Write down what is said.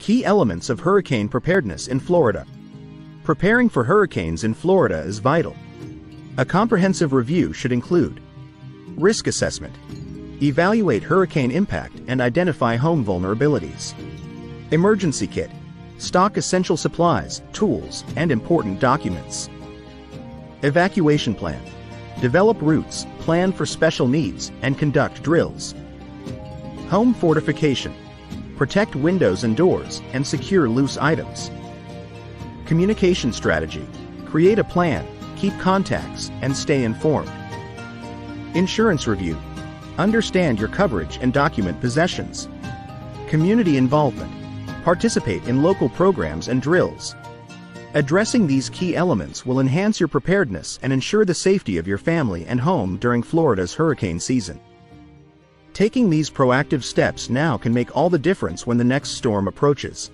Key elements of hurricane preparedness in Florida. Preparing for hurricanes in Florida is vital. A comprehensive review should include risk assessment. Evaluate hurricane impact and identify home vulnerabilities. Emergency kit. Stock essential supplies, tools, and important documents. Evacuation plan. Develop routes, plan for special needs, and conduct drills. Home fortification. Protect windows and doors and secure loose items. Communication strategy. Create a plan, keep contacts, and stay informed. Insurance review. Understand your coverage and document possessions. Community involvement. Participate in local programs and drills. Addressing these key elements will enhance your preparedness and ensure the safety of your family and home during Florida's hurricane season. Taking these proactive steps now can make all the difference when the next storm approaches.